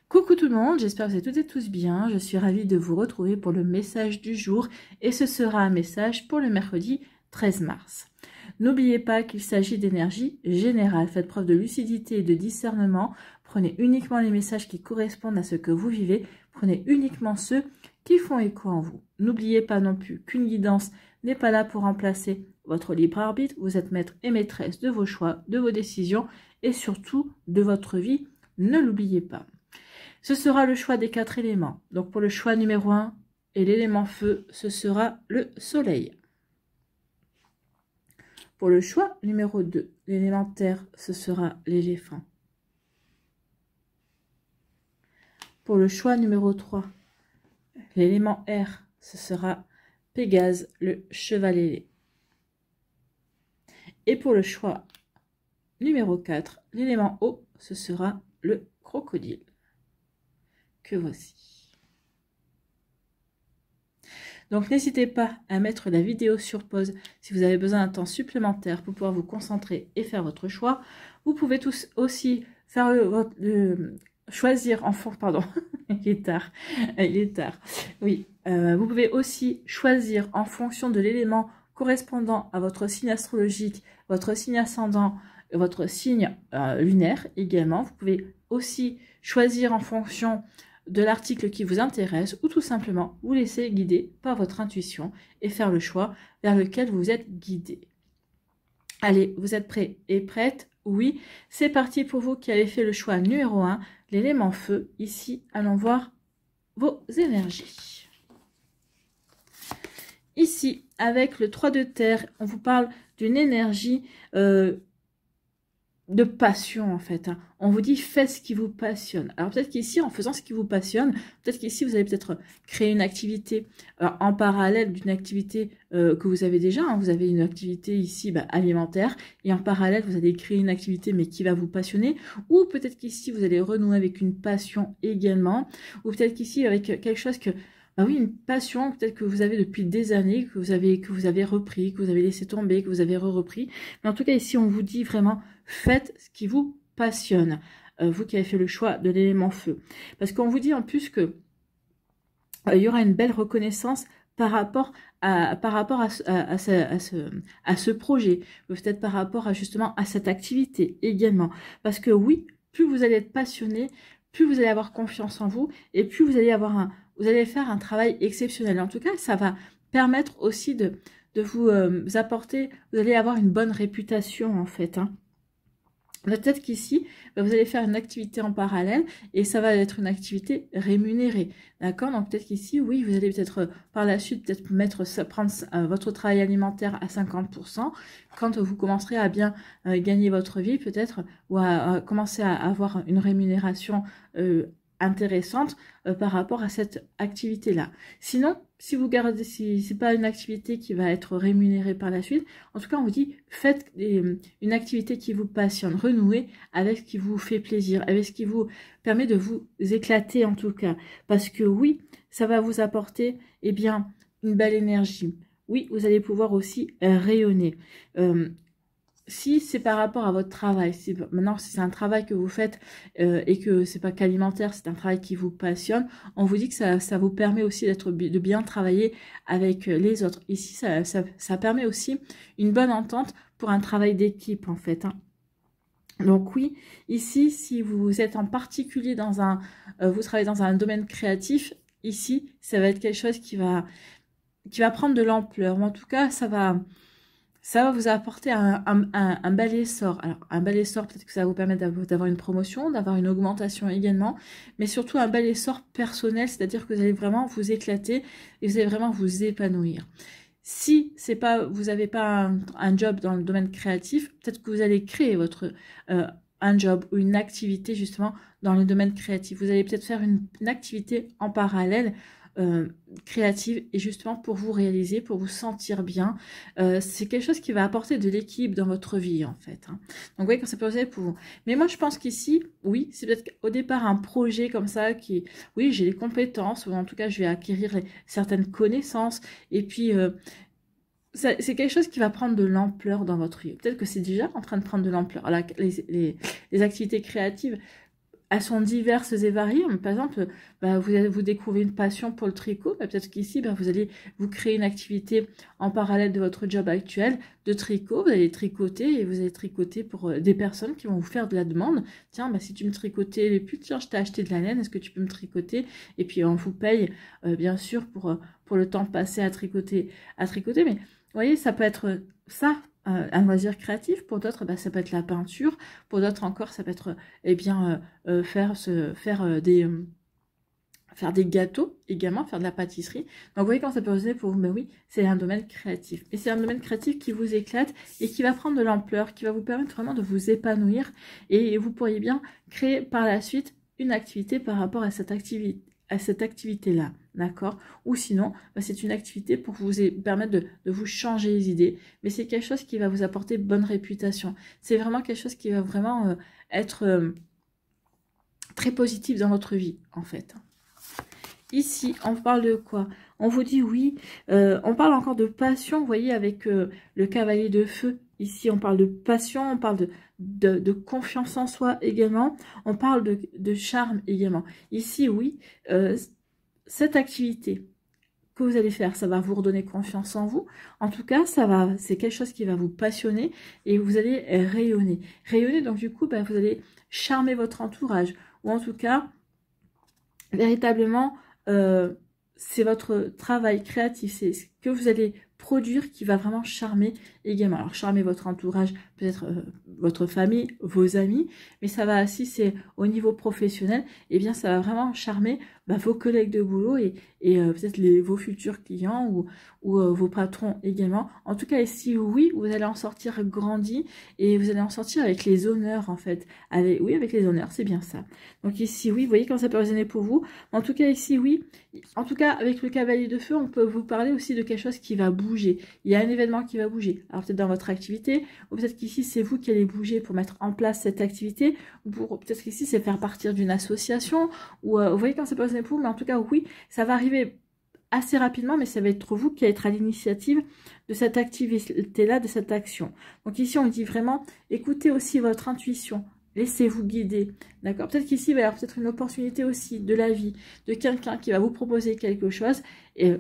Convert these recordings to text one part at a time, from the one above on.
Coucou tout le monde, j'espère que vous êtes toutes et tous bien. Je suis ravie de vous retrouver pour le message du jour et ce sera un message pour le mercredi 13 mars. N'oubliez pas qu'il s'agit d'énergie générale. Faites preuve de lucidité et de discernement. Prenez uniquement les messages qui correspondent à ce que vous vivez. Prenez uniquement ceux qui font écho en vous. N'oubliez pas non plus qu'une guidance n'est pas là pour remplacer votre libre arbitre. Vous êtes maître et maîtresse de vos choix, de vos décisions et surtout de votre vie. Ne l'oubliez pas. Ce sera le choix des 4 éléments. Donc pour le choix numéro 1 et l'élément feu, ce sera le soleil. Pour le choix numéro 2, l'élément terre, ce sera l'éléphant. Pour le choix numéro 3, l'élément air, ce sera Pégase, le cheval ailé. Et pour le choix numéro 4, l'élément eau, ce sera le crocodile. Que voici. Donc n'hésitez pas à mettre la vidéo sur pause si vous avez besoin d'un temps supplémentaire pour pouvoir vous concentrer et faire votre choix. Vous pouvez tous aussi faire choisir en fonction, pardon, il est tard, oui, vous pouvez aussi choisir en fonction de l'élément correspondant à votre signe astrologique, votre signe ascendant, votre signe lunaire également. Vous pouvez aussi choisir en fonction de l'article qui vous intéresse ou tout simplement vous laisser guider par votre intuition et faire le choix vers lequel vous êtes guidé. Allez, vous êtes prêts et prêtes? Oui, c'est parti pour vous qui avez fait le choix numéro 1, l'élément feu. Ici, allons voir vos énergies. Ici, avec le 3 de terre, on vous parle d'une énergie de passion en fait. On vous dit faites ce qui vous passionne. Alors peut-être qu'ici en faisant ce qui vous passionne, peut-être qu'ici vous allez peut-être créer une activité en parallèle d'une activité que vous avez déjà. Vous avez une activité ici alimentaire et en parallèle vous allez créer une activité mais qui va vous passionner. Ou peut-être qu'ici vous allez renouer avec une passion également. Ou peut-être qu'ici avec quelque chose que oui, une passion peut-être que vous avez depuis des années, que vous avez repris, que vous avez laissé tomber, que vous avez repris. Mais en tout cas, ici, on vous dit vraiment, faites ce qui vous passionne. Vous qui avez fait le choix de l'élément feu. Parce qu'on vous dit en plus que il y aura une belle reconnaissance par rapport à ce projet. Peut-être par rapport justement à cette activité également. Parce que oui, plus vous allez être passionné, plus vous allez avoir confiance en vous et plus vous allez avoir vous allez faire un travail exceptionnel. En tout cas, ça va permettre aussi de vous apporter, vous allez avoir une bonne réputation en fait. Peut-être qu'ici, vous allez faire une activité en parallèle et ça va être une activité rémunérée. D'accord? Donc peut-être qu'ici, oui, vous allez peut-être par la suite prendre votre travail alimentaire à 50%. Quand vous commencerez à bien gagner votre vie peut-être ou à commencer à avoir une rémunération intéressante par rapport à cette activité-là. Sinon, si vous gardez, si c'est pas une activité qui va être rémunérée par la suite, en tout cas, on vous dit, faites une activité qui vous passionne, renouez avec ce qui vous fait plaisir, avec ce qui vous permet de vous éclater en tout cas. Parce que oui, ça va vous apporter, eh bien, une belle énergie. Oui, vous allez pouvoir aussi rayonner. Si c'est par rapport à votre travail, maintenant si c'est un travail que vous faites et que c'est pas qu'alimentaire, c'est un travail qui vous passionne, on vous dit que ça vous permet aussi de bien travailler avec les autres. Ici, ça permet aussi une bonne entente pour un travail d'équipe en fait. Donc oui, ici, si vous êtes en particulier vous travaillez dans un domaine créatif, ici, ça va être quelque chose qui va prendre de l'ampleur. En tout cas, ça va vous apporter un bel essor. Alors, un bel essor, peut-être que ça va vous permettre d'avoir une promotion, d'avoir une augmentation également, mais surtout un bel essor personnel, c'est-à-dire que vous allez vraiment vous éclater et vous allez vraiment vous épanouir. Si vous n'avez pas un job dans le domaine créatif, peut-être que vous allez créer un job ou une activité justement dans le domaine créatif. Vous allez peut-être faire une activité en parallèle créative et justement pour vous réaliser, pour vous sentir bien. C'est quelque chose qui va apporter de l'équilibre dans votre vie en fait. Donc vous voyez quand ça peut être pour vous. Mais moi je pense qu'ici, oui, c'est peut-être au départ un projet comme ça oui, j'ai les compétences ou en tout cas je vais acquérir certaines connaissances et puis c'est quelque chose qui va prendre de l'ampleur dans votre vie. Peut-être que c'est déjà en train de prendre de l'ampleur. Les activités créatives elles sont diverses et variées. Par exemple, vous découvrez une passion pour le tricot. Peut-être qu'ici, vous allez vous créer une activité en parallèle de votre job actuel de tricot. Vous allez tricoter et vous allez tricoter pour des personnes qui vont vous faire de la demande. Tiens, si tu me tricotais les pulls, tiens, je t'ai acheté de la laine, est-ce que tu peux me tricoter? Et puis on vous paye, bien sûr, pour le temps passé à tricoter. Mais vous voyez, ça peut être ça. Un loisir créatif, pour d'autres ça peut être la peinture, pour d'autres encore ça peut être faire des gâteaux également, faire de la pâtisserie. Donc vous voyez quand ça peut résonner pour vous, mais oui, c'est un domaine créatif. Et c'est un domaine créatif qui vous éclate et qui va prendre de l'ampleur, qui va vous permettre vraiment de vous épanouir et vous pourriez bien créer par la suite une activité par rapport à cette activité-là, d'accord? Ou sinon, c'est une activité pour vous permettre de vous changer les idées, mais c'est quelque chose qui va vous apporter bonne réputation. C'est vraiment quelque chose qui va vraiment être très positif dans votre vie, en fait. Ici, on parle de quoi? On vous dit oui, on parle encore de passion, vous voyez, avec le cavalier de feu. Ici, on parle de passion, on parle de confiance en soi également, on parle de charme également. Ici, oui, cette activité que vous allez faire, ça va vous redonner confiance en vous. En tout cas, c'est quelque chose qui va vous passionner et vous allez rayonner. Rayonner, donc du coup, vous allez charmer votre entourage. Ou en tout cas, véritablement, c'est votre travail créatif, c'est ce que vous allez produire qui va vraiment charmer également. Alors, charmer votre entourage, peut-être votre famille, vos amis, mais ça va, si c'est au niveau professionnel, eh bien, ça va vraiment charmer vos collègues de boulot et peut-être vos futurs clients ou vos patrons également. En tout cas, ici, oui, vous allez en sortir grandi et vous allez en sortir avec les honneurs, en fait. Oui, avec les honneurs, c'est bien ça. Donc ici, oui, vous voyez quand ça peut résonner pour vous. En tout cas, ici, oui. En tout cas, avec le cavalier de feu, on peut vous parler aussi de quelque chose qui va bouger. Il y a un événement qui va bouger. Alors peut-être dans votre activité, ou peut-être qu'ici, c'est vous qui allez bouger pour mettre en place cette activité, ou peut-être qu'ici, c'est faire partir d'une association, ou vous voyez quand ça peut résonner pour vous, mais en tout cas, oui, ça va arriver assez rapidement, mais ça va être vous qui allez être à l'initiative de cette activité-là, de cette action. Donc ici, on dit vraiment, écoutez aussi votre intuition. Laissez-vous guider, d'accord? Peut-être qu'ici, il va y avoir peut-être une opportunité aussi de la vie, de quelqu'un qui va vous proposer quelque chose et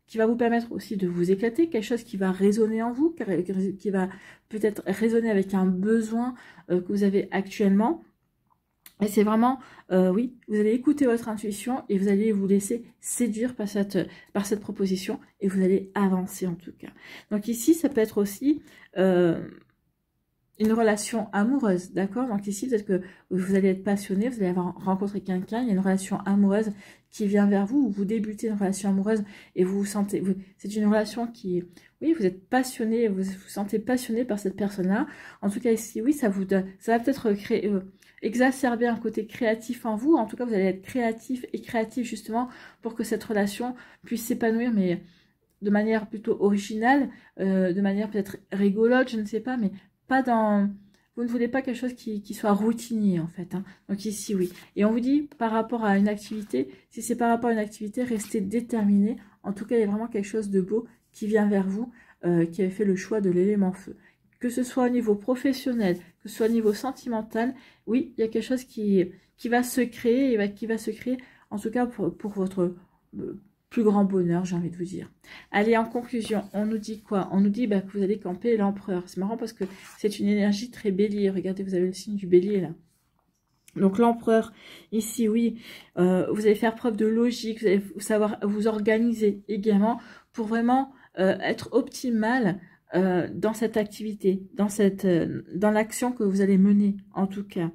qui va vous permettre aussi de vous éclater, quelque chose qui va résonner en vous, qui va peut-être résonner avec un besoin que vous avez actuellement. Et c'est vraiment, oui, vous allez écouter votre intuition et vous allez vous laisser séduire par cette proposition et vous allez avancer en tout cas. Donc ici, ça peut être aussi une relation amoureuse, d'accord? Donc ici, peut-être que vous allez être passionné, vous allez avoir rencontré quelqu'un, il y a une relation amoureuse qui vient vers vous, ou vous débutez une relation amoureuse et vous vous sentez, c'est une relation qui, oui, vous êtes passionné, vous vous sentez passionné par cette personne-là. En tout cas ici, oui, ça va peut-être créer, exacerber un côté créatif en vous. En tout cas, vous allez être créatif et créatif justement pour que cette relation puisse s'épanouir, mais de manière plutôt originale, de manière peut-être rigolote, je ne sais pas, mais pas dans... Vous ne voulez pas quelque chose qui soit routinier, en fait. Hein. Donc ici, oui. Et on vous dit, par rapport à une activité, si c'est par rapport à une activité, restez déterminé. En tout cas, il y a vraiment quelque chose de beau qui vient vers vous, qui avait fait le choix de l'élément feu. Que ce soit au niveau professionnel, que ce soit au niveau sentimental, oui, il y a quelque chose qui va se créer, et qui va se créer, en tout cas, pour votre... plus grand bonheur, j'ai envie de vous dire. Allez, en conclusion, on nous dit quoi? On nous dit que vous allez camper l'empereur. C'est marrant parce que c'est une énergie très bélier. Regardez, vous avez le signe du bélier là. Donc l'empereur, ici, oui, vous allez faire preuve de logique, vous allez savoir vous organiser également pour vraiment être optimal dans cette activité, dans l'action que vous allez mener en tout cas.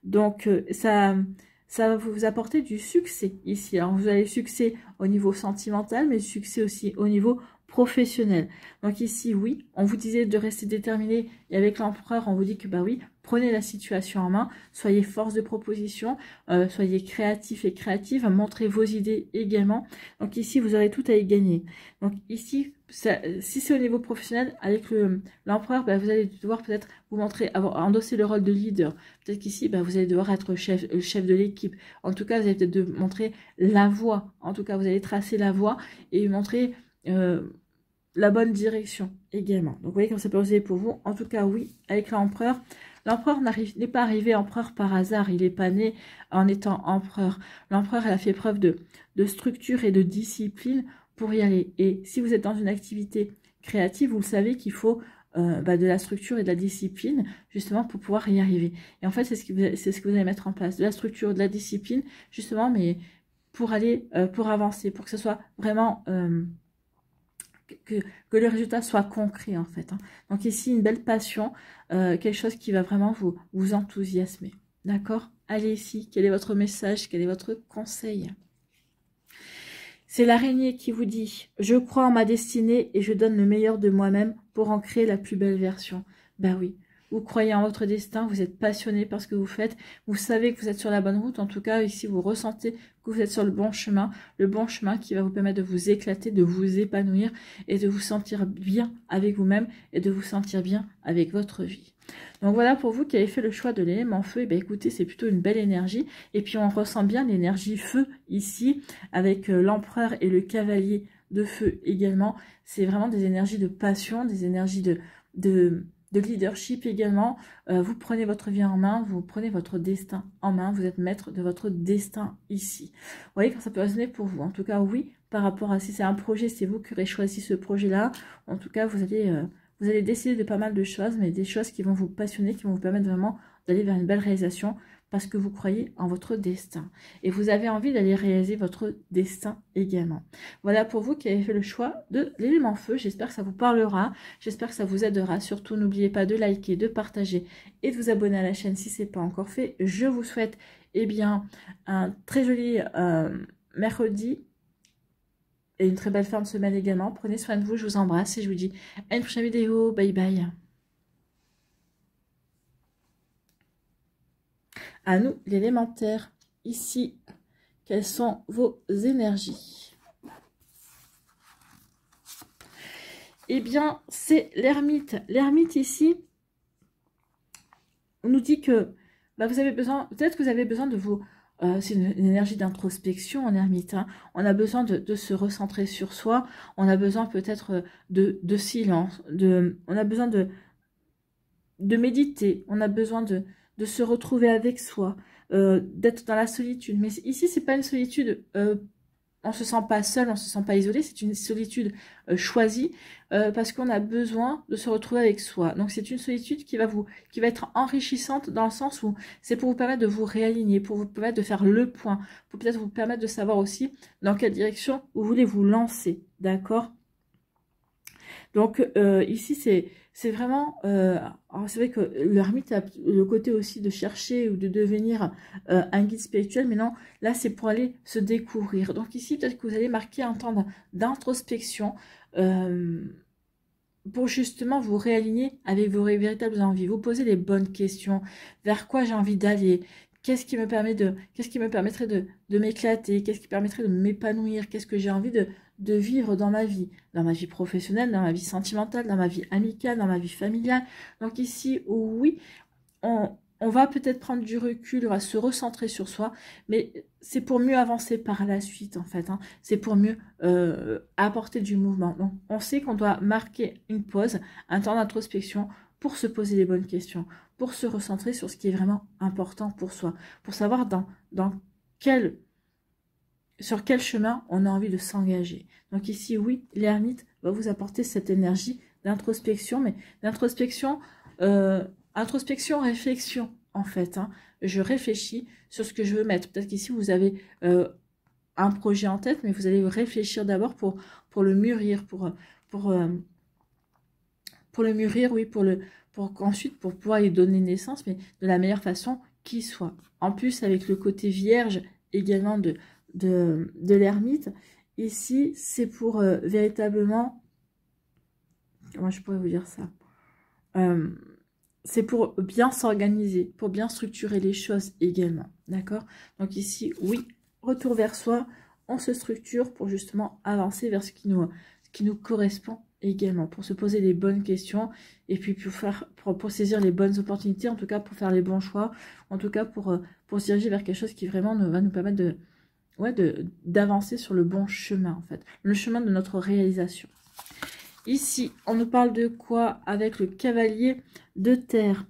Donc ça va vous apporter du succès ici. Alors, vous avez succès au niveau sentimental, mais succès aussi au niveau professionnel. Donc ici, oui, on vous disait de rester déterminé. Et avec l'empereur, on vous dit que, oui, prenez la situation en main. Soyez force de proposition. Soyez créatif et créative. Montrez vos idées également. Donc ici, vous aurez tout à y gagner. Donc ici, si c'est au niveau professionnel, avec l'empereur, vous allez devoir peut-être vous montrer, endosser le rôle de leader. Peut-être qu'ici, vous allez devoir être le chef de l'équipe. En tout cas, vous allez peut-être montrer la voie. En tout cas, vous allez tracer la voie et montrer la bonne direction également. Donc, vous voyez comme ça peut aussi pour vous. En tout cas, oui, avec l'empereur, L'empereur n'est pas arrivé empereur par hasard, il n'est pas né en étant empereur. L'empereur, elle a fait preuve de structure et de discipline pour y aller. Et si vous êtes dans une activité créative, vous le savez qu'il faut de la structure et de la discipline, justement, pour pouvoir y arriver. Et en fait, c'est ce que vous allez mettre en place, de la structure, de la discipline, justement, mais pour aller, pour avancer, pour que ce soit vraiment... que le résultat soit concret en fait. Hein. Donc ici, une belle passion, quelque chose qui va vraiment vous enthousiasmer. D'accord? Allez ici, quel est votre message? Quel est votre conseil? C'est l'araignée qui vous dit « Je crois en ma destinée et je donne le meilleur de moi-même pour en créer la plus belle version. » Ben oui, vous croyez en votre destin, vous êtes passionné par ce que vous faites, vous savez que vous êtes sur la bonne route, en tout cas ici vous ressentez que vous êtes sur le bon chemin qui va vous permettre de vous éclater, de vous épanouir et de vous sentir bien avec vous-même et de vous sentir bien avec votre vie. Donc voilà pour vous qui avez fait le choix de l'élément feu, et bien écoutez, c'est plutôt une belle énergie. Et puis on ressent bien l'énergie feu ici, avec l'empereur et le cavalier de feu également. C'est vraiment des énergies de passion, des énergies de leadership également. Vous prenez votre vie en main, vous prenez votre destin en main, vous êtes maître de votre destin ici. Vous voyez quand ça peut résonner pour vous. En tout cas, oui, par rapport à si c'est un projet, c'est vous qui aurez choisi ce projet-là. En tout cas, vous allez décider de pas mal de choses, mais des choses qui vont vous passionner, qui vont vous permettre vraiment d'aller vers une belle réalisation parce que vous croyez en votre destin. Et vous avez envie d'aller réaliser votre destin également. Voilà pour vous qui avez fait le choix de l'élément feu. J'espère que ça vous parlera. J'espère que ça vous aidera. Surtout, n'oubliez pas de liker, de partager et de vous abonner à la chaîne si ce n'est pas encore fait. Je vous souhaite un très joli mercredi. Et une très belle fin de semaine également. Prenez soin de vous, je vous embrasse et je vous dis à une prochaine vidéo. Bye bye. À nous, l'élémentaire. Ici, quelles sont vos énergies? Eh bien, c'est l'ermite. L'ermite ici, on nous dit que vous avez besoin, peut-être que vous avez besoin de vous... c'est une énergie d'introspection en ermite. Hein. On a besoin de se recentrer sur soi. On a besoin peut-être de silence. On a besoin de méditer. On a besoin de se retrouver avec soi. D'être dans la solitude. Mais ici, c'est pas une solitude... on se sent pas seul, on se sent pas isolé. C'est une solitude choisie parce qu'on a besoin de se retrouver avec soi. Donc c'est une solitude qui va être enrichissante dans le sens où c'est pour vous permettre de vous réaligner, pour vous permettre de faire le point, pour peut-être vous permettre de savoir aussi dans quelle direction vous voulez vous lancer, d'accord? Donc ici c'est vraiment, c'est vrai que l'ermite a le côté aussi de chercher ou de devenir un guide spirituel, mais non, là c'est pour aller se découvrir. Donc ici peut-être que vous allez marquer un temps d'introspection pour justement vous réaligner avec vos véritables envies, vous poser les bonnes questions, vers quoi j'ai envie d'aller, qu'est-ce qui me permettrait de m'éclater, qu'est-ce qui permettrait de m'épanouir, qu'est-ce que j'ai envie de vivre dans ma vie professionnelle, dans ma vie sentimentale, dans ma vie amicale, dans ma vie familiale. Donc ici, oui, on va peut-être prendre du recul, on va se recentrer sur soi, mais c'est pour mieux avancer par la suite en fait. Hein. C'est pour mieux apporter du mouvement. Donc on sait qu'on doit marquer une pause, un temps d'introspection pour se poser les bonnes questions, pour se recentrer sur ce qui est vraiment important pour soi, pour savoir sur quel chemin on a envie de s'engager. Donc ici, oui, l'ermite va vous apporter cette énergie d'introspection, mais d'introspection, introspection, réflexion, en fait. Hein. Je réfléchis sur ce que je veux mettre. Peut-être qu'ici, vous avez un projet en tête, mais vous allez réfléchir d'abord pour le mûrir, pour le mûrir, oui, ensuite pour pouvoir y donner naissance, mais de la meilleure façon qui soit. En plus, avec le côté vierge également de l'ermite, ici, c'est pour véritablement, comment je pourrais vous dire ça, c'est pour bien s'organiser, pour bien structurer les choses également, d'accord? Donc ici, oui, retour vers soi, on se structure pour justement avancer vers ce qui nous correspond également, pour se poser les bonnes questions et puis pour saisir les bonnes opportunités, en tout cas pour faire les bons choix, en tout cas pour se diriger vers quelque chose qui vraiment va nous permettre d'avancer sur le bon chemin en fait, le chemin de notre réalisation. Ici, on nous parle de quoi avec le cavalier de terre?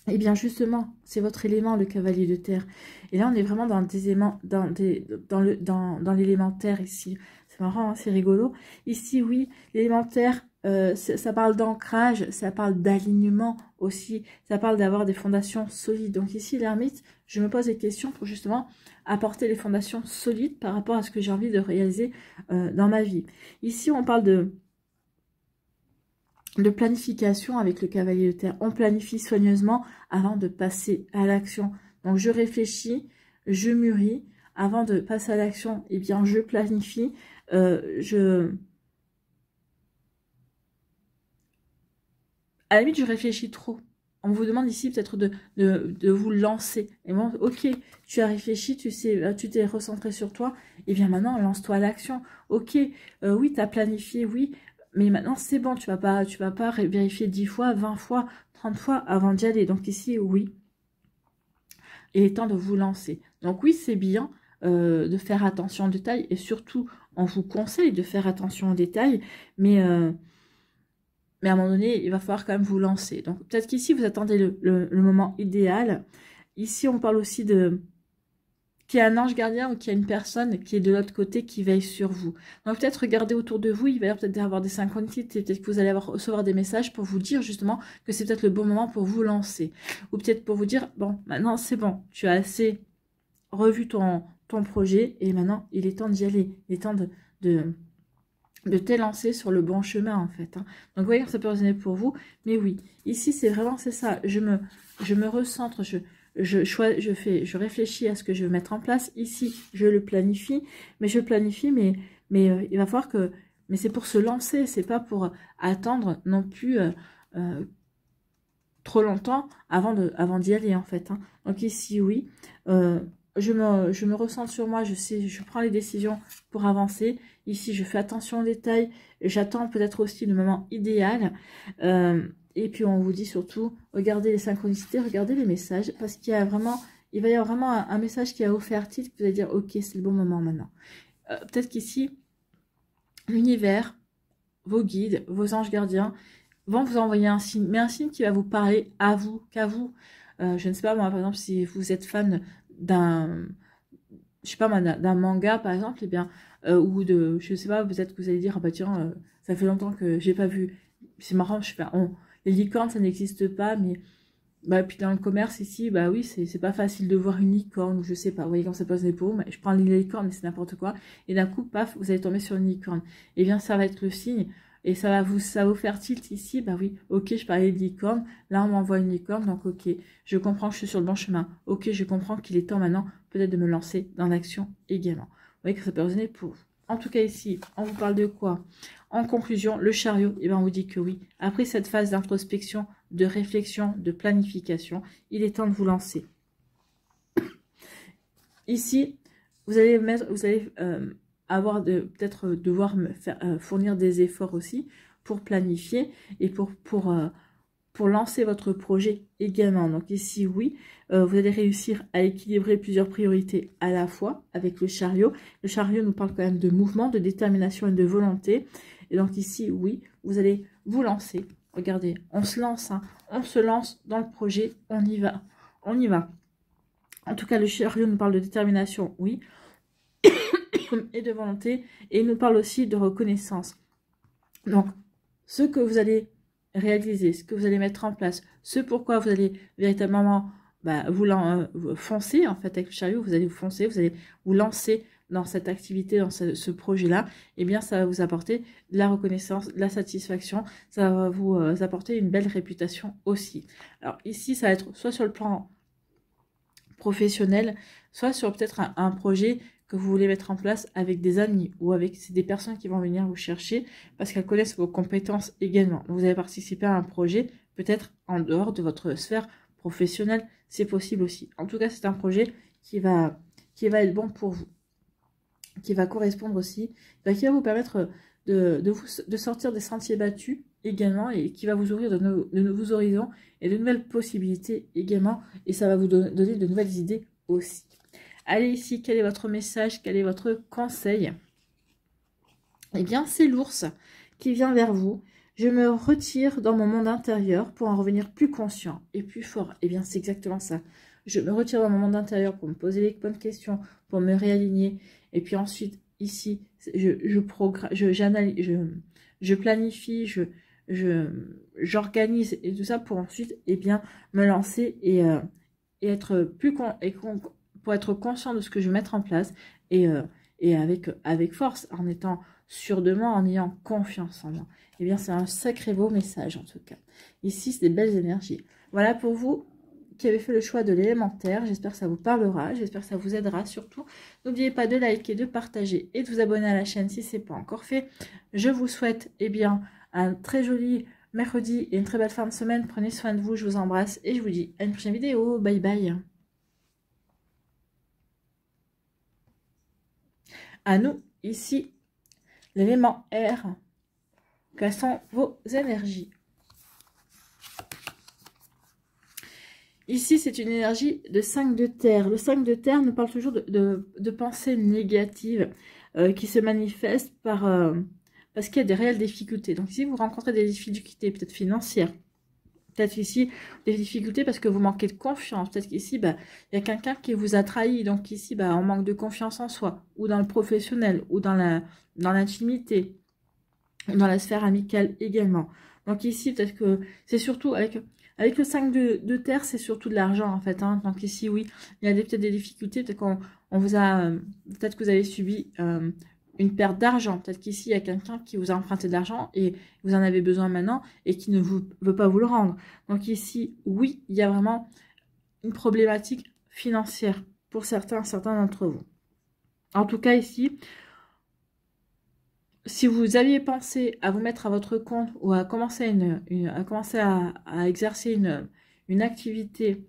Eh bien justement, c'est votre élément, le cavalier de terre. Et là, on est vraiment dans des éléments, dans l'élémentaire ici. C'est marrant, hein, c'est rigolo. Ici, oui, l'élémentaire, ça parle d'ancrage, ça parle d'alignement aussi. Ça parle d'avoir des fondations solides. Donc ici, l'ermite, je me pose des questions pour justement apporter les fondations solides par rapport à ce que j'ai envie de réaliser dans ma vie. Ici, on parle de planification avec le cavalier de terre. On planifie soigneusement avant de passer à l'action. Donc, je réfléchis, je mûris. Avant de passer à l'action, eh bien, je planifie. À la limite, je réfléchis trop. On vous demande ici peut-être de vous lancer. Et bon, ok, tu as réfléchi, tu sais, tu t'es recentré sur toi. Et bien maintenant, lance-toi à l'action. Ok, oui, tu as planifié, oui. Mais maintenant, c'est bon, tu vas pas vérifier 10 fois, 20 fois, 30 fois avant d'y aller. Donc ici, oui, il est temps de vous lancer. Donc oui, c'est bien de faire attention aux détails. Et surtout, on vous conseille de faire attention aux détails. Mais à un moment donné, il va falloir quand même vous lancer. Donc peut-être qu'ici, vous attendez le moment idéal. Ici, on parle aussi qu'il y a un ange gardien ou qu'il y a une personne qui est de l'autre côté qui veille sur vous. Donc peut-être regardez autour de vous, il va peut-être y avoir des synchronicités, peut-être que vous allez recevoir des messages pour vous dire justement que c'est peut-être le bon moment pour vous lancer. Ou peut-être pour vous dire, bon, maintenant c'est bon, tu as assez revu ton projet et maintenant il est temps d'y aller, il est temps de t'élancer sur le bon chemin en fait. Hein. Donc vous voyez que ça peut résonner pour vous, mais oui, ici c'est vraiment, c'est ça, je me recentre, je réfléchis à ce que je veux mettre en place. Ici, je le planifie, mais il va falloir que, mais c'est pour se lancer, c'est pas pour attendre non plus trop longtemps avant d'y aller en fait. Hein. Donc ici, oui, je me ressens sur moi, je prends les décisions pour avancer. Ici, je fais attention aux détails. J'attends peut-être aussi le moment idéal. Et puis, on vous dit surtout, regardez les synchronicités, regardez les messages, parce qu'il y a vraiment, il va y avoir vraiment un message qui a offert titre, vous allez dire, ok, c'est le bon moment maintenant. Peut-être qu'ici, l'univers, vos guides, vos anges gardiens, vont vous envoyer un signe, mais un signe qui va vous parler à vous, qu'à vous. Je ne sais pas, moi, par exemple, si vous êtes fan je sais pas, d'un manga, par exemple, eh bien, ou de, je sais pas, peut-être que vous allez dire, ah bah tiens, ça fait longtemps que j'ai pas vu. C'est marrant, je sais pas, les licornes, ça n'existe pas, mais, bah, puis dans le commerce ici, bah oui, c'est pas facile de voir une licorne, ou je sais pas, vous voyez quand ça pose des paumes, je prends les licornes, mais c'est n'importe quoi, et d'un coup, paf, vous allez tomber sur une licorne. Eh bien, ça va être le signe, et ça va vous faire tilt ici, bah oui, ok, je parlais de licorne, là on m'envoie une licorne, donc ok, je comprends que je suis sur le bon chemin, ok, je comprends qu'il est temps maintenant peut-être de me lancer dans l'action également. Vous voyez que ça peut résonner pour vous. En tout cas ici, on vous parle de quoi? En conclusion, le chariot, eh bien, on vous dit que oui, après cette phase d'introspection, de réflexion, de planification, il est temps de vous lancer. Ici, vous allez avoir peut-être devoir fournir des efforts aussi pour planifier et pour lancer votre projet également. Donc ici, oui, vous allez réussir à équilibrer plusieurs priorités à la fois avec le chariot. Le chariot nous parle quand même de mouvement, de détermination et de volonté. Et donc ici, oui, vous allez vous lancer. Regardez, on se lance, hein, on se lance dans le projet, on y va, on y va. En tout cas, le chariot nous parle de détermination, oui, et de volonté, et il nous parle aussi de reconnaissance. Donc, ce que vous allez réaliser, ce que vous allez mettre en place, ce pourquoi vous allez véritablement vous foncer, en fait, avec le chariot, vous allez vous foncer, vous allez vous lancer dans cette activité, dans ce projet-là, eh bien, ça va vous apporter de la reconnaissance, de la satisfaction, ça va vous apporter une belle réputation aussi. Alors, ici, ça va être soit sur le plan professionnel, soit sur peut-être un projet que vous voulez mettre en place avec des amis ou avec des personnes qui vont venir vous chercher parce qu'elles connaissent vos compétences également. Vous allez participer à un projet peut-être en dehors de votre sphère professionnelle, c'est possible aussi. En tout cas, c'est un projet qui va être bon pour vous, qui va correspondre aussi, qui va vous permettre de sortir des sentiers battus également et qui va vous ouvrir de nouveaux horizons et de nouvelles possibilités également et ça va vous donner de nouvelles idées aussi. Allez ici, quel est votre message? Quel est votre conseil? Eh bien, c'est l'ours qui vient vers vous. Je me retire dans mon monde intérieur pour en revenir plus conscient et plus fort. Eh bien, c'est exactement ça. Je me retire dans mon monde intérieur pour me poser les bonnes questions, pour me réaligner. Et puis ensuite, ici, j'analyse, je planifie, j'organise et tout ça pour ensuite, eh bien, me lancer et être plus pour être conscient de ce que je vais mettre en place et avec force, en étant sûr de moi, en ayant confiance en moi. Eh bien, c'est un sacré beau message en tout cas. Ici, c'est des belles énergies. Voilà pour vous qui avez fait le choix de l'élémentaire. J'espère que ça vous parlera, j'espère que ça vous aidera surtout. N'oubliez pas de liker, de partager et de vous abonner à la chaîne si ce n'est pas encore fait. Je vous souhaite eh bien, un très joli mercredi et une très belle fin de semaine. Prenez soin de vous, je vous embrasse et je vous dis à une prochaine vidéo. Bye bye. À nous, ici, l'élément R. Quelles sont vos énergies? Ici, c'est une énergie de 5 de terre. Le 5 de terre nous parle toujours de pensées négatives qui se manifestent parce qu'il y a des réelles difficultés. Donc ici, vous rencontrez des difficultés peut-être financières. Peut-être ici, des difficultés parce que vous manquez de confiance. Peut-être qu'ici, il y a quelqu'un qui vous a trahi. Donc ici, on manque de confiance en soi. Ou dans le professionnel. Ou dans l'intimité. Dans la sphère amicale également. Donc ici, peut-être que c'est surtout avec le 5 de terre, c'est surtout de l'argent en fait. Hein. Donc ici, oui, il y a peut-être des difficultés. Peut-être qu'on vous a, peut-être que vous avez subi une perte d'argent. Peut-être qu'ici, il y a quelqu'un qui vous a emprunté de l'argent et vous en avez besoin maintenant et qui ne veut pas vous le rendre. Donc ici, oui, il y a vraiment une problématique financière pour certains d'entre vous. En tout cas, ici, si vous aviez pensé à vous mettre à votre compte ou à commencer à exercer une activité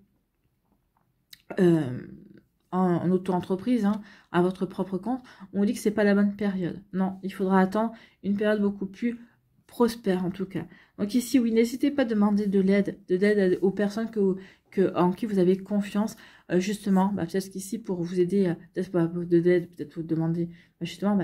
en auto-entreprise, hein, à votre propre compte, on dit que c'est pas la bonne période. Non, il faudra attendre une période beaucoup plus prospère en tout cas. Donc ici, oui, n'hésitez pas à demander de l'aide aux personnes en qui vous avez confiance. Justement, peut-être qu'ici, pour vous aider, peut-être pas de l'aide, peut-être vous demander justement...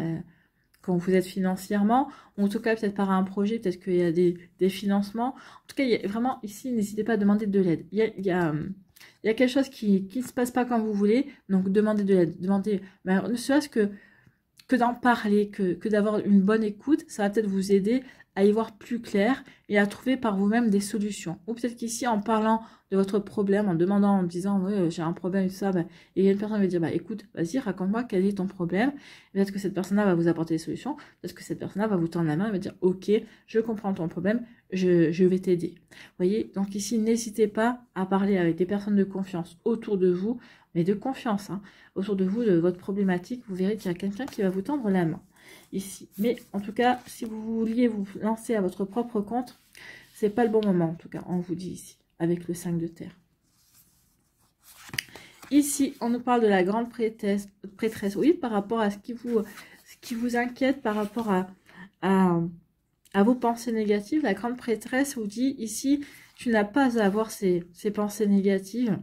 quand vous êtes financièrement, ou en tout cas peut-être par un projet, peut-être qu'il y a des financements. En tout cas, il y a vraiment ici, n'hésitez pas à demander de l'aide. Il y a quelque chose qui ne se passe pas comme vous voulez, donc demandez de l'aide. Demandez, ne serait-ce que d'en parler, que d'avoir une bonne écoute, ça va peut-être vous aider à y voir plus clair et à trouver par vous-même des solutions. Ou peut-être qu'ici, en parlant de votre problème, en demandant, en disant, oui, j'ai un problème et tout ça, et une personne va dire, écoute, vas-y, raconte-moi quel est ton problème. Peut-être que cette personne-là va vous apporter des solutions. Peut-être que cette personne-là va vous tendre la main et va dire, ok, je comprends ton problème, je vais t'aider. Vous voyez, donc ici, n'hésitez pas à parler avec des personnes de confiance autour de vous, mais de confiance, hein, autour de vous, de votre problématique. Vous verrez qu'il y a quelqu'un qui va vous tendre la main ici. Mais en tout cas, si vous vouliez vous lancer à votre propre compte, c'est pas le bon moment, en tout cas, on vous dit ici, avec le 5 de terre. Ici, on nous parle de la grande prêtresse, oui, par rapport à ce qui vous inquiète, par rapport à vos pensées négatives. La grande prêtresse vous dit ici, tu n'as pas à avoir ces pensées négatives.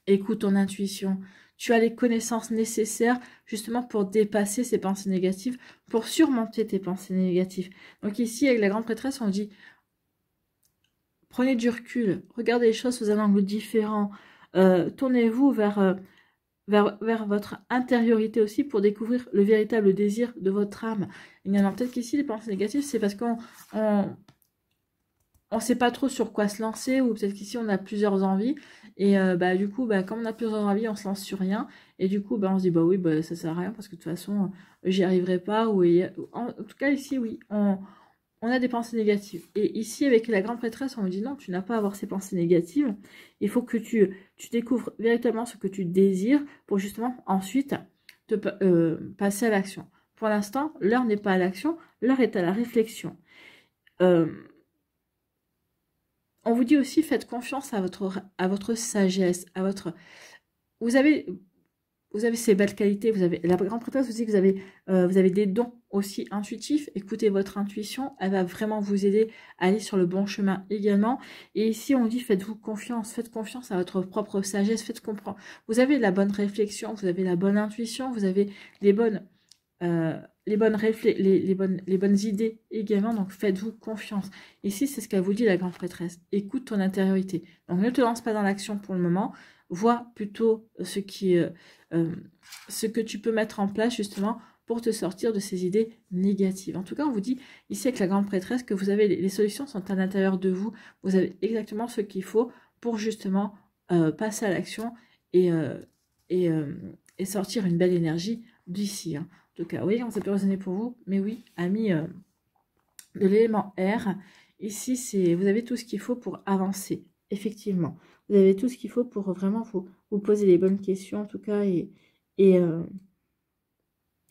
Écoute ton intuition. Tu as les connaissances nécessaires justement pour dépasser ces pensées négatives, pour surmonter tes pensées négatives. Donc ici, avec la grande prêtresse, on dit, prenez du recul, regardez les choses sous un angle différent, tournez-vous vers votre intériorité aussi pour découvrir le véritable désir de votre âme. Il y en a peut-être qu'ici, les pensées négatives, c'est parce qu'on ne sait pas trop sur quoi se lancer, ou peut-être qu'ici on a plusieurs envies, et du coup, comme on a plusieurs envies, on se lance sur rien, et du coup, on se dit, oui, ça sert à rien, parce que de toute façon, j'y arriverai pas, ou en tout cas, ici, oui, on a des pensées négatives. Et ici, avec la grande prêtresse, on me dit, non, tu n'as pas à avoir ces pensées négatives, il faut que tu découvres véritablement ce que tu désires, pour justement, ensuite, passer à l'action. Pour l'instant, l'heure n'est pas à l'action, l'heure est à la réflexion. On vous dit aussi, faites confiance à votre sagesse, vous avez ces belles qualités, la grande prêtresse vous dit que vous avez des dons aussi intuitifs. Écoutez votre intuition, elle va vraiment vous aider à aller sur le bon chemin également. Et ici, on dit, faites confiance à votre propre sagesse, faites comprendre. Vous avez la bonne réflexion, vous avez la bonne intuition, vous avez les bonnes les bonnes idées également, donc faites-vous confiance. Ici, c'est ce qu'elle vous dit, la grande prêtresse. Écoute ton intériorité. Donc, ne te lance pas dans l'action pour le moment. Vois plutôt ce que tu peux mettre en place, justement, pour te sortir de ces idées négatives. En tout cas, on vous dit ici, avec la grande prêtresse, que vous avez les solutions sont à l'intérieur de vous. Vous avez exactement ce qu'il faut pour, justement, passer à l'action et, et sortir une belle énergie d'ici, hein. En tout cas, oui, ça peut résonner pour vous. Mais oui, amis de l'élément R, ici, vous avez tout ce qu'il faut pour avancer, effectivement. Vous avez tout ce qu'il faut pour vraiment vous poser les bonnes questions, en tout cas, et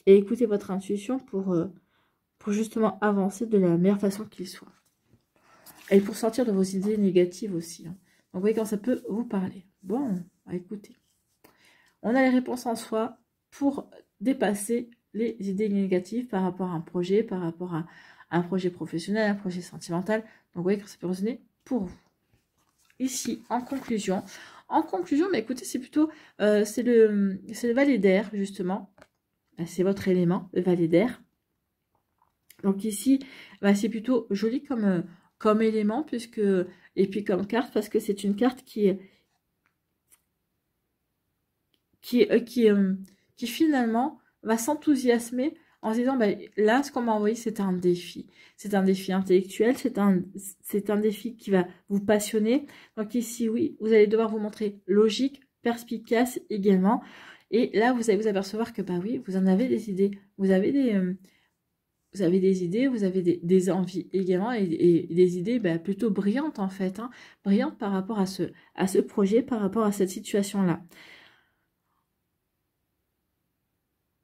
écouter votre intuition pour justement avancer de la meilleure façon qu'il soit. Et pour sortir de vos idées négatives aussi, hein. Donc, vous voyez quand ça peut vous parler. Bon, écoutez. On a les réponses en soi pour dépasser les idées négatives par rapport à un projet, par rapport à un projet professionnel, un projet sentimental. Donc, vous voyez que ça peut résonner pour vous. Ici, en conclusion, mais écoutez, c'est plutôt, c'est le valet d'air, justement. C'est votre élément, le valet d'air. Donc ici, c'est plutôt joli comme élément, puisque, et puis comme carte, parce que c'est une carte qui finalement va s'enthousiasmer en se disant, là, ce qu'on m'a envoyé, c'est un défi. C'est un défi intellectuel, c'est un défi qui va vous passionner. Donc ici, oui, vous allez devoir vous montrer logique, perspicace également. Et là, vous allez vous apercevoir que, oui, vous en avez des idées. Vous avez des idées, vous avez des envies également, et des idées plutôt brillantes, en fait. Hein, brillantes par rapport à ce projet, par rapport à cette situation-là.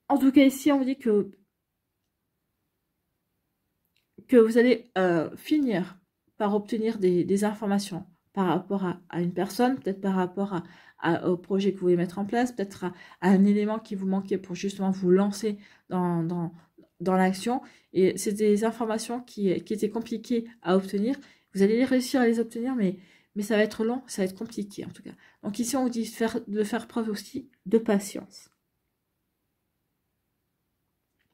En tout cas, ici, on vous dit que vous allez finir par obtenir des informations par rapport à une personne, peut-être par rapport au projet que vous voulez mettre en place, peut-être à un élément qui vous manquait pour justement vous lancer dans l'action. Et c'est des informations qui étaient compliquées à obtenir. Vous allez réussir à les obtenir, mais ça va être long, ça va être compliqué en tout cas. Donc ici, on vous dit de faire preuve aussi de patience.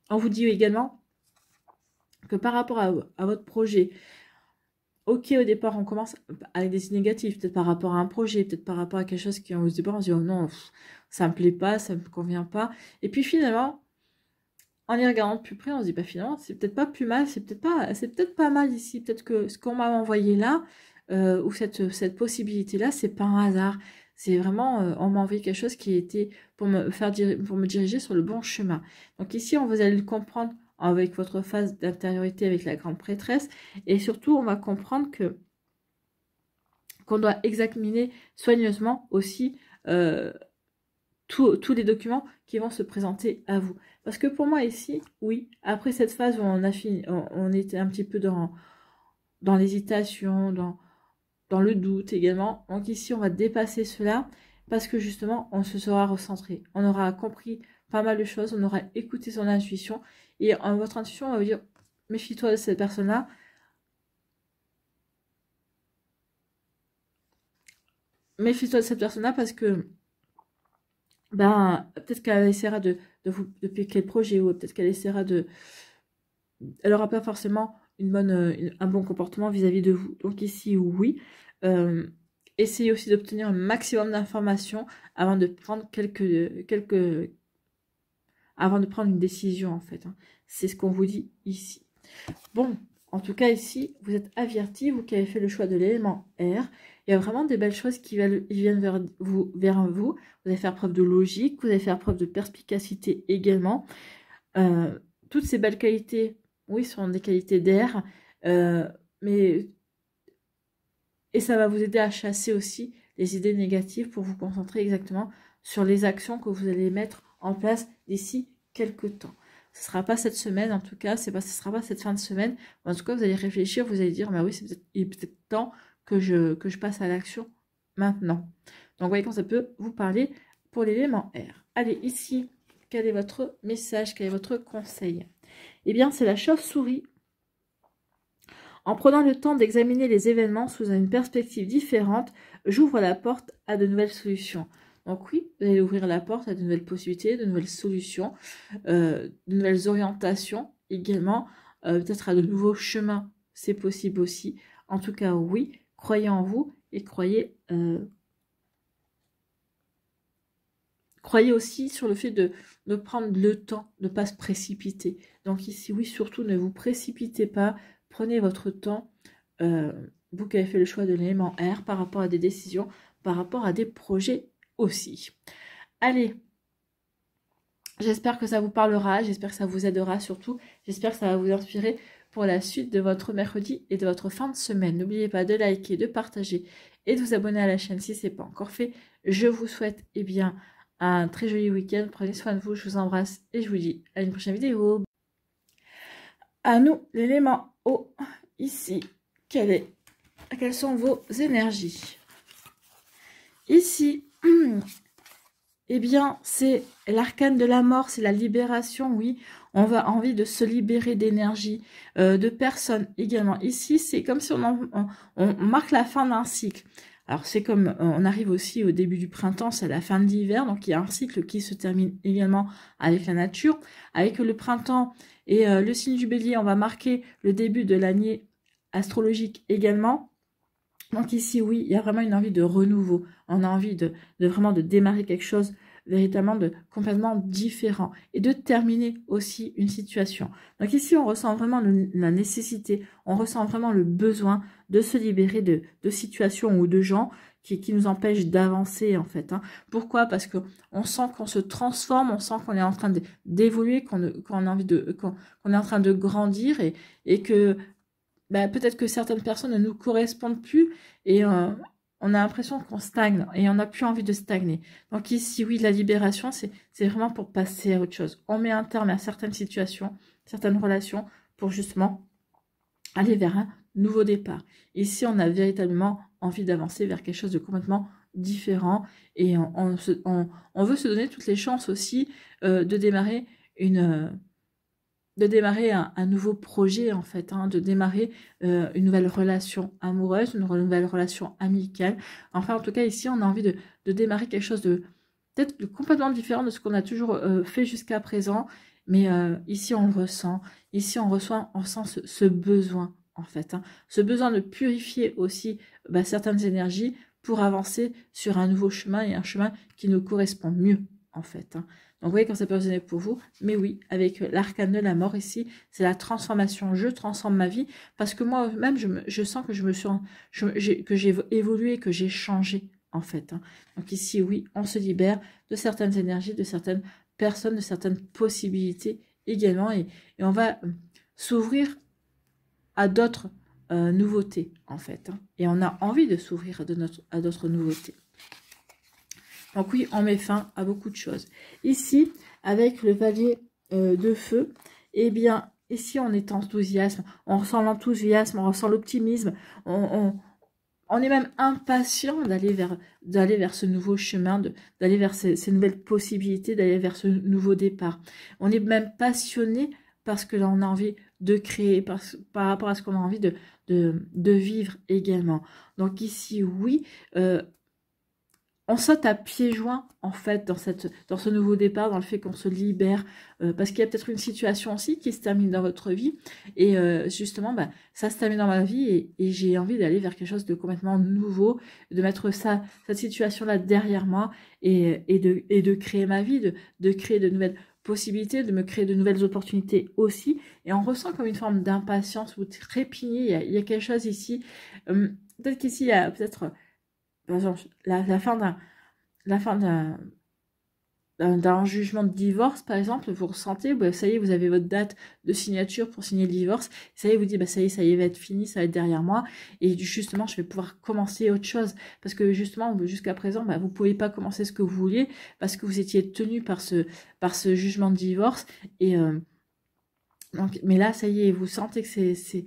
On vous dit également que par rapport à votre projet, ok, au départ, on commence avec des idées négatives, peut-être par rapport à un projet, peut-être par rapport à quelque chose qui, au départ, on se dit, oh non, ça me plaît pas, ça me convient pas. Et puis finalement, en y regardant de plus près, on se dit, finalement, c'est peut-être pas plus mal, c'est peut-être pas mal ici, peut-être que ce qu'on m'a envoyé là, ou cette possibilité-là, c'est pas un hasard. C'est vraiment, on m'a envoyé quelque chose qui était pour me diriger sur le bon chemin. Donc ici, vous allez le comprendre avec votre phase d'intériorité avec la grande prêtresse. Et surtout, on va comprendre qu'on doit examiner soigneusement aussi tous les documents qui vont se présenter à vous. Parce que pour moi ici, oui, après cette phase où on a fini, on était un petit peu dans l'hésitation, dans le doute également. Donc ici, on va dépasser cela parce que justement, on se sera recentré. On aura compris pas mal de choses, on aura écouté son intuition. Et votre intuition va vous dire, méfie-toi de cette personne-là. Méfie-toi de cette personne-là parce que peut-être qu'elle essaiera de vous piquer le projet, ou peut-être qu'elle essaiera elle n'aura pas forcément un bon comportement vis-à-vis de vous. Donc ici, oui. Essayez aussi d'obtenir un maximum d'informations avant de prendre avant de prendre une décision, en fait. Hein. C'est ce qu'on vous dit ici. Bon, en tout cas, ici, vous êtes avertis, vous qui avez fait le choix de l'élément R. Il y a vraiment des belles choses qui viennent vers vous. Vous allez faire preuve de logique, vous allez faire preuve de perspicacité également. Toutes ces belles qualités, oui, sont des qualités d'air, et ça va vous aider à chasser aussi les idées négatives pour vous concentrer exactement sur les actions que vous allez mettre en place d'ici quelques temps. Ce ne sera pas cette semaine, en tout cas, ce ne sera pas cette fin de semaine. En tout cas, vous allez réfléchir, vous allez dire, oui, il est peut-être temps que je passe à l'action maintenant. Donc, vous voyez quand ça peut vous parler pour l'élément R. Allez, ici, quel est votre message, quel est votre conseil? Eh bien, c'est la chauve-souris. En prenant le temps d'examiner les événements sous une perspective différente, j'ouvre la porte à de nouvelles solutions. Donc oui, vous allez ouvrir la porte à de nouvelles possibilités, de nouvelles solutions, de nouvelles orientations également, peut-être à de nouveaux chemins, c'est possible aussi. En tout cas, oui, croyez en vous et croyez aussi sur le fait de prendre le temps, de ne pas se précipiter. Donc ici, oui, surtout, ne vous précipitez pas, prenez votre temps. Vous qui avez fait le choix de l'élément R par rapport à des décisions, par rapport à des projets aussi. Allez, j'espère que ça vous parlera, j'espère que ça vous aidera surtout, j'espère que ça va vous inspirer pour la suite de votre mercredi et de votre fin de semaine. N'oubliez pas de liker, de partager et de vous abonner à la chaîne si ce n'est pas encore fait. Je vous souhaite un très joli week-end. Prenez soin de vous, je vous embrasse et je vous dis à une prochaine vidéo. À nous, l'élément eau, ici, quelles sont vos énergies? Ici, eh bien, c'est l'arcane de la mort, c'est la libération, oui. On va envie de se libérer d'énergie, de personnes également. Ici, c'est comme si on marque la fin d'un cycle. Alors, c'est comme, on arrive aussi au début du printemps, c'est la fin de l'hiver, donc il y a un cycle qui se termine également avec la nature. Avec le printemps et le signe du bélier, on va marquer le début de l'année astrologique également. Donc ici, oui, il y a vraiment une envie de renouveau. On a envie de vraiment de démarrer quelque chose véritablement de complètement différent et de terminer aussi une situation. Donc ici, on ressent vraiment la nécessité, on ressent vraiment le besoin de se libérer de situations ou de gens qui nous empêchent d'avancer en fait. Pourquoi? Parce que on sent qu'on se transforme, on sent qu'on est en train d'évoluer, qu'on a envie qu'on est en train de grandir et que peut-être que certaines personnes ne nous correspondent plus et on a l'impression qu'on stagne et on n'a plus envie de stagner. Donc ici, oui, la libération, c'est vraiment pour passer à autre chose. On met un terme à certaines situations, certaines relations pour justement aller vers un nouveau départ. Ici, on a véritablement envie d'avancer vers quelque chose de complètement différent et on veut se donner toutes les chances aussi de démarrer un nouveau projet en fait, de démarrer une nouvelle relation amoureuse, une nouvelle relation amicale. Enfin, en tout cas, ici, on a envie de démarrer quelque chose de peut-être complètement différent de ce qu'on a toujours fait jusqu'à présent. Mais ici, on le ressent. Ici, on sent ce besoin en fait. Ce besoin de purifier aussi certaines énergies pour avancer sur un nouveau chemin et un chemin qui nous correspond mieux en fait. Donc, vous voyez quand ça peut résonner pour vous. Mais oui, avec l'arcane de la mort ici, c'est la transformation. Je transforme ma vie parce que moi-même, je sens que que j'ai évolué, que j'ai changé, en fait. Donc ici, oui, on se libère de certaines énergies, de certaines personnes, de certaines possibilités également. Et on va s'ouvrir à d'autres nouveautés, en fait. Et on a envie de s'ouvrir à d'autres nouveautés. Donc oui, on met fin à beaucoup de choses. Ici, avec le valier de feu, eh bien, ici, on est enthousiasme, on ressent l'enthousiasme, on ressent l'optimisme, on est même impatient d'aller vers ce nouveau chemin, d'aller vers ces nouvelles possibilités, d'aller vers ce nouveau départ. On est même passionné parce que l'on a envie de créer, par rapport à ce qu'on a envie de vivre également. Donc ici, oui, on saute à pieds joints, en fait, dans ce nouveau départ, dans le fait qu'on se libère, parce qu'il y a peut-être une situation aussi qui se termine dans votre vie, et justement, ça se termine dans ma vie, et j'ai envie d'aller vers quelque chose de complètement nouveau, de mettre cette situation-là derrière moi, et de créer ma vie, de créer de nouvelles possibilités, de me créer de nouvelles opportunités aussi, et on ressent comme une forme d'impatience, ou trépignez, il y a quelque chose ici, peut-être qu'ici, il y a peut-être... Par exemple, la fin d'un jugement de divorce, par exemple, vous ressentez, ça y est, vous avez votre date de signature pour signer le divorce, ça y est, vous dites, ça y est, va être fini, ça va être derrière moi, et justement, je vais pouvoir commencer autre chose, parce que justement, jusqu'à présent, vous ne pouvez pas commencer ce que vous vouliez, parce que vous étiez tenu par ce jugement de divorce, et donc, mais là, ça y est, vous sentez que c'est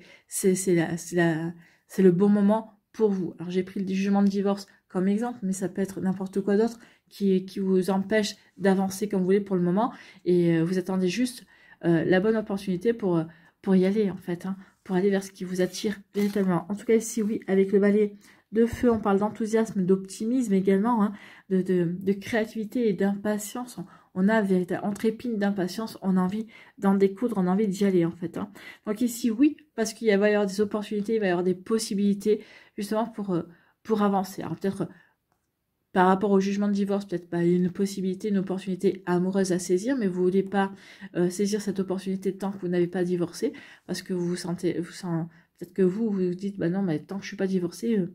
le bon moment pour vous. Alors, j'ai pris le jugement de divorce comme exemple, mais ça peut être n'importe quoi d'autre qui vous empêche d'avancer comme vous voulez pour le moment. Et vous attendez juste la bonne opportunité pour y aller, en fait, pour aller vers ce qui vous attire véritablement. En tout cas, ici, oui, avec le balai de feu, on parle d'enthousiasme, d'optimisme également, hein, de créativité et d'impatience. On a on trépigne d'impatience, on a envie d'en découdre, on a envie d'y aller en fait. Hein. Donc ici, oui, parce qu'il va y avoir des opportunités, il va y avoir des possibilités justement pour avancer. Alors peut-être par rapport au jugement de divorce, peut-être pas une possibilité, une opportunité amoureuse à saisir, mais vous ne voulez pas saisir cette opportunité tant que vous n'avez pas divorcé, parce que vous sentez peut-être que vous dites, bah non, mais tant que je ne suis pas divorcée,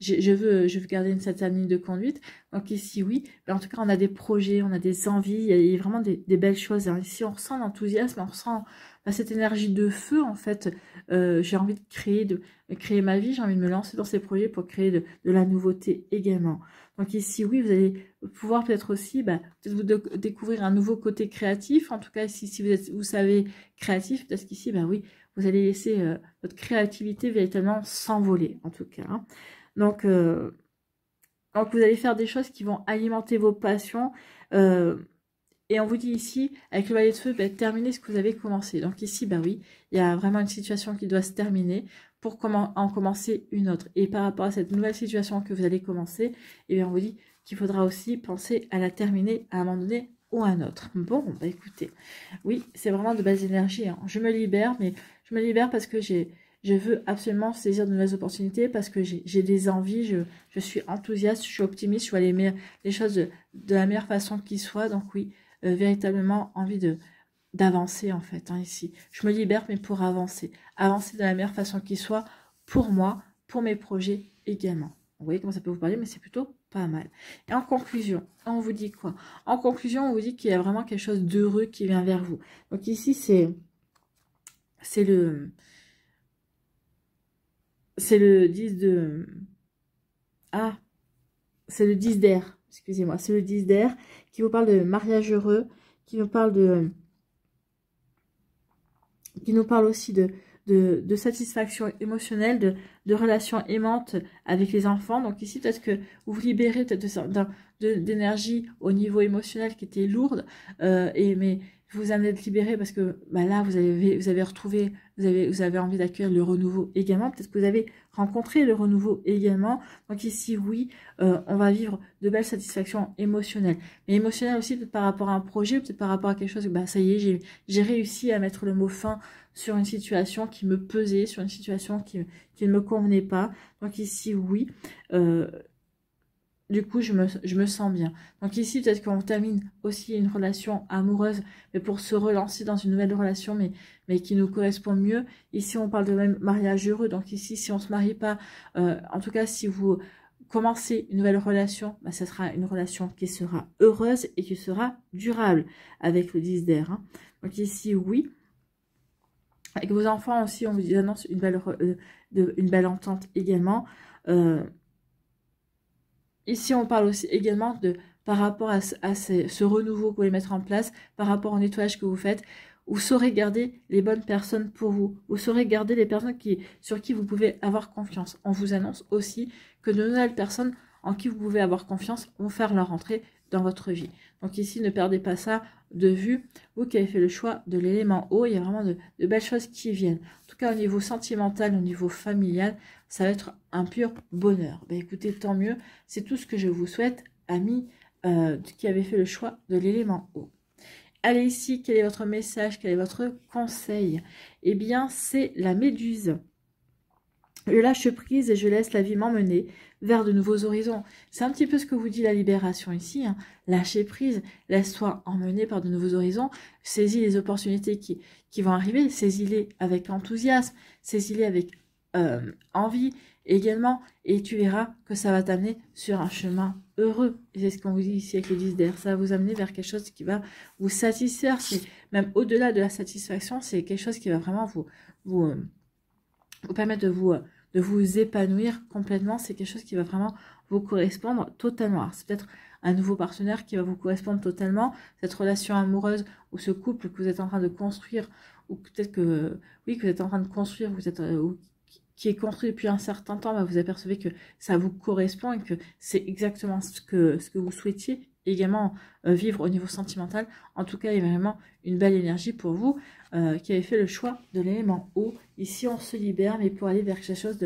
je veux garder une certaine ligne de conduite. Donc ici, oui. Mais en tout cas, on a des projets, on a des envies, il y a vraiment des belles choses. Hein. Ici, on ressent l'enthousiasme, on ressent cette énergie de feu, en fait. J'ai envie de créer ma vie, j'ai envie de me lancer dans ces projets pour créer de la nouveauté également. Donc ici, oui, vous allez pouvoir peut-être aussi peut-être vous découvrir un nouveau côté créatif. En tout cas, si vous savez créatif, peut-être qu'ici, oui, vous allez laisser votre créativité véritablement s'envoler, en tout cas. Hein. Donc, vous allez faire des choses qui vont alimenter vos passions. Et on vous dit ici, avec le valet de feu, terminez ce que vous avez commencé. Donc ici, oui, il y a vraiment une situation qui doit se terminer pour en commencer une autre. Et par rapport à cette nouvelle situation que vous allez commencer, on vous dit qu'il faudra aussi penser à la terminer à un moment donné ou à un autre. Bon, écoutez, oui, c'est vraiment de belles énergies. Hein. Je me libère, mais je me libère parce que je veux absolument saisir de nouvelles opportunités, parce que j'ai des envies, je suis enthousiaste, je suis optimiste, je vois les choses de la meilleure façon qui soit. Donc oui, véritablement envie d'avancer en fait, hein, ici. Je me libère, mais pour avancer. Avancer de la meilleure façon qui soit, pour moi, pour mes projets également. Vous voyez comment ça peut vous parler, mais c'est plutôt pas mal. Et en conclusion, on vous dit quoi? En conclusion, on vous dit qu'il y a vraiment quelque chose d'heureux qui vient vers vous. Donc ici, c'est le 10 de... Ah, c'est le 10 d'air, excusez-moi. C'est le 10 d'air qui vous parle de mariage heureux, qui nous parle aussi de satisfaction émotionnelle, de relations aimantes avec les enfants. Donc ici, peut-être que vous vous libérez peut-être d'énergie au niveau émotionnel qui était lourde, mais vous en êtes libéré parce que là, vous avez retrouvé, vous avez envie d'accueillir le renouveau également. Peut-être que vous avez rencontré le renouveau également. Donc ici, oui, on va vivre de belles satisfactions émotionnelles. Mais émotionnelles aussi, peut-être par rapport à un projet, peut-être par rapport à quelque chose, ça y est, j'ai réussi à mettre le mot fin sur une situation qui me pesait, sur une situation qui ne me convenait pas. Donc ici, oui, du coup, je me sens bien. Donc ici, peut-être qu'on termine aussi une relation amoureuse, mais pour se relancer dans une nouvelle relation, mais qui nous correspond mieux. Ici, on parle de même mariage heureux. Donc ici, si on ne se marie pas, en tout cas, si vous commencez une nouvelle relation, ça sera une relation qui sera heureuse et qui sera durable avec le 10 d'air. Hein. Donc ici, oui. Avec vos enfants aussi, on vous annonce une belle entente également. Ici, on parle aussi également par rapport à ce renouveau que vous voulez mettre en place, par rapport au nettoyage que vous faites. Vous saurez garder les bonnes personnes pour vous. Vous saurez garder les personnes sur qui vous pouvez avoir confiance. On vous annonce aussi que de nouvelles personnes en qui vous pouvez avoir confiance vont faire leur entrée dans votre vie. Donc ici, ne perdez pas ça de vue. Vous qui avez fait le choix de l'élément eau, il y a vraiment de belles choses qui viennent. En tout cas, au niveau sentimental, au niveau familial, ça va être un pur bonheur. Écoutez, tant mieux. C'est tout ce que je vous souhaite, amis qui avez fait le choix de l'élément eau. Allez ici, quel est votre message, quel est votre conseil? Eh bien, c'est la méduse. Je lâche prise et je laisse la vie m'emmener vers de nouveaux horizons. C'est un petit peu ce que vous dit la libération ici. Hein. Lâcher prise, laisse-toi emmener par de nouveaux horizons. Saisis les opportunités qui vont arriver. Saisis-les avec enthousiasme. Saisis-les avec envie également. Et tu verras que ça va t'amener sur un chemin heureux. Et c'est ce qu'on vous dit ici avec le 10 d'air. Ça va vous amener vers quelque chose qui va vous satisfaire. Même au-delà de la satisfaction, c'est quelque chose qui va vraiment vous permettre de vous épanouir complètement. C'est quelque chose qui va vraiment vous correspondre totalement. C'est peut-être un nouveau partenaire qui va vous correspondre totalement. Cette relation amoureuse ou ce couple que vous êtes en train de construire, ou peut-être que, oui, que vous êtes en train de construire, qui est construit depuis un certain temps, vous apercevez que ça vous correspond et que c'est exactement ce que vous souhaitiez également vivre au niveau sentimental. En tout cas, il y a vraiment une belle énergie pour vous qui avez fait le choix de l'élément eau. Ici, on se libère, mais pour aller vers quelque chose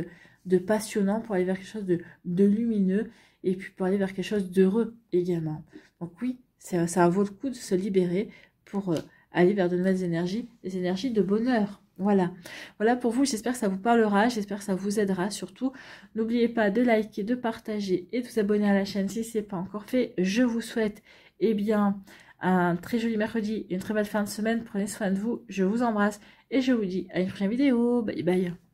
de passionnant, pour aller vers quelque chose de lumineux, et puis pour aller vers quelque chose d'heureux également. Donc oui, ça vaut le coup de se libérer pour aller vers de nouvelles énergies, des énergies de bonheur. Voilà. Voilà pour vous, j'espère que ça vous parlera, j'espère que ça vous aidera surtout. N'oubliez pas de liker, de partager et de vous abonner à la chaîne si ce n'est pas encore fait. Je vous souhaite, eh bien, un très joli mercredi et une très belle fin de semaine. Prenez soin de vous, je vous embrasse et je vous dis à une prochaine vidéo. Bye bye.